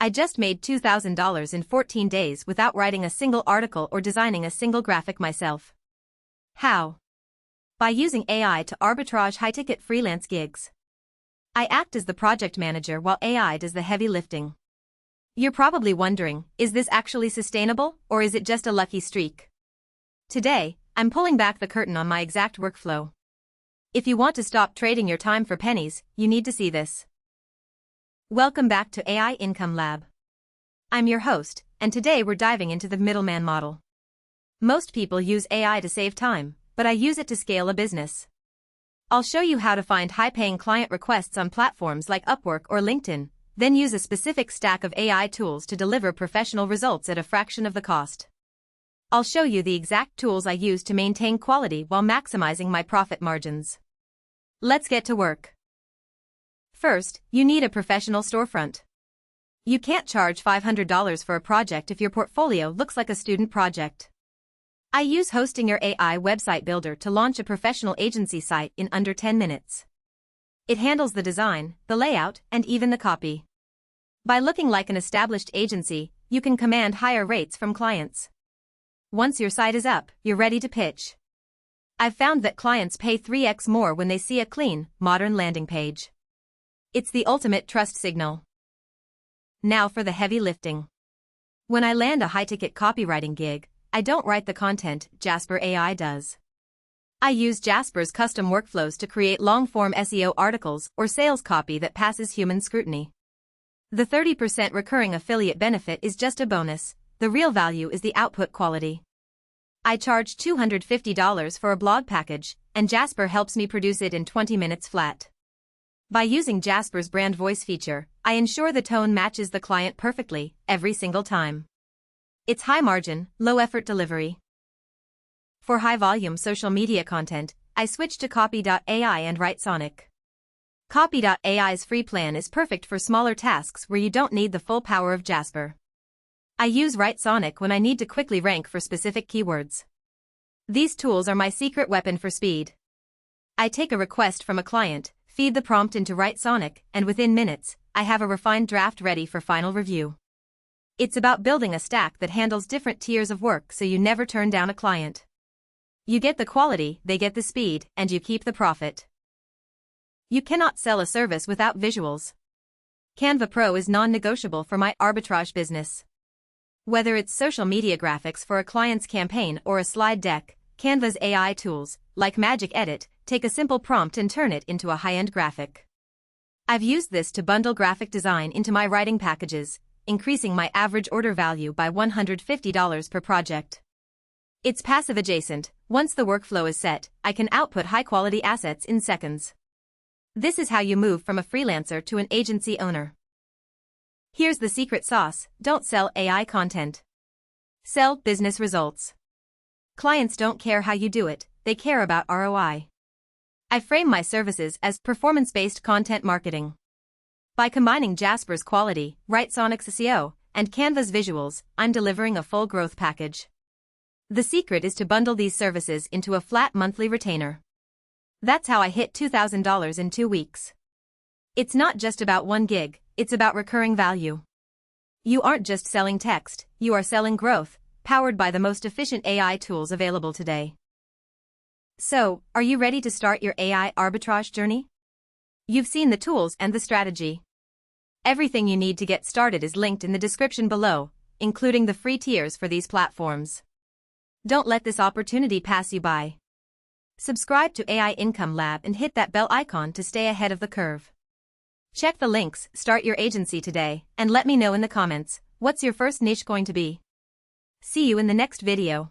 I just made $2,000 in 14 days without writing a single article or designing a single graphic myself. How? By using AI to arbitrage high-ticket freelance gigs. I act as the project manager while AI does the heavy lifting. You're probably wondering, is this actually sustainable, or is it just a lucky streak? Today, I'm pulling back the curtain on my exact workflow. If you want to stop trading your time for pennies, you need to see this. Welcome back to AI Income Lab. I'm your host, and today we're diving into the middleman model. Most people use AI to save time, but I use it to scale a business. I'll show you how to find high-paying client requests on platforms like Upwork or LinkedIn, then use a specific stack of AI tools to deliver professional results at a fraction of the cost. I'll show you the exact tools I use to maintain quality while maximizing my profit margins. Let's get to work. First, you need a professional storefront. You can't charge $500 for a project if your portfolio looks like a student project. I use Hosting Your AI website builder to launch a professional agency site in under 10 minutes. It handles the design, the layout, and even the copy. By looking like an established agency, you can command higher rates from clients. Once your site is up, you're ready to pitch. I've found that clients pay 3x more when they see a clean, modern landing page. It's the ultimate trust signal. Now for the heavy lifting. When I land a high-ticket copywriting gig, I don't write the content, Jasper AI does. I use Jasper's custom workflows to create long-form SEO articles or sales copy that passes human scrutiny. The 30% recurring affiliate benefit is just a bonus. The real value is the output quality. I charge $250 for a blog package, and Jasper helps me produce it in 20 minutes flat. By using Jasper's brand voice feature, I ensure the tone matches the client perfectly, every single time. It's high-margin, low-effort delivery. For high-volume social media content, I switch to Copy.ai and Writesonic. Copy.ai's free plan is perfect for smaller tasks where you don't need the full power of Jasper. I use Writesonic when I need to quickly rank for specific keywords. These tools are my secret weapon for speed. I take a request from a client, feed the prompt into Writesonic, and within minutes, I have a refined draft ready for final review. It's about building a stack that handles different tiers of work so you never turn down a client. You get the quality, they get the speed, and you keep the profit. You cannot sell a service without visuals. Canva Pro is non-negotiable for my arbitrage business. Whether it's social media graphics for a client's campaign or a slide deck, Canva's AI tools, like Magic Edit, take a simple prompt and turn it into a high-end graphic. I've used this to bundle graphic design into my writing packages, increasing my average order value by $150 per project. It's passive adjacent. Once the workflow is set, I can output high-quality assets in seconds. This is how you move from a freelancer to an agency owner. Here's the secret sauce: don't sell AI content. Sell business results. Clients don't care how you do it, they care about ROI. I frame my services as performance-based content marketing. By combining Jasper's quality, Writesonic's SEO, and Canva's visuals, I'm delivering a full growth package. The secret is to bundle these services into a flat monthly retainer. That's how I hit $2,000 in 2 weeks. It's not just about one gig, it's about recurring value. You aren't just selling text, you are selling growth, powered by the most efficient AI tools available today. So, are you ready to start your AI arbitrage journey? You've seen the tools and the strategy. Everything you need to get started is linked in the description below, including the free tiers for these platforms. Don't let this opportunity pass you by. Subscribe to AI Income Lab and hit that bell icon to stay ahead of the curve. Check the links, start your agency today, and let me know in the comments, what's your first niche going to be? See you in the next video.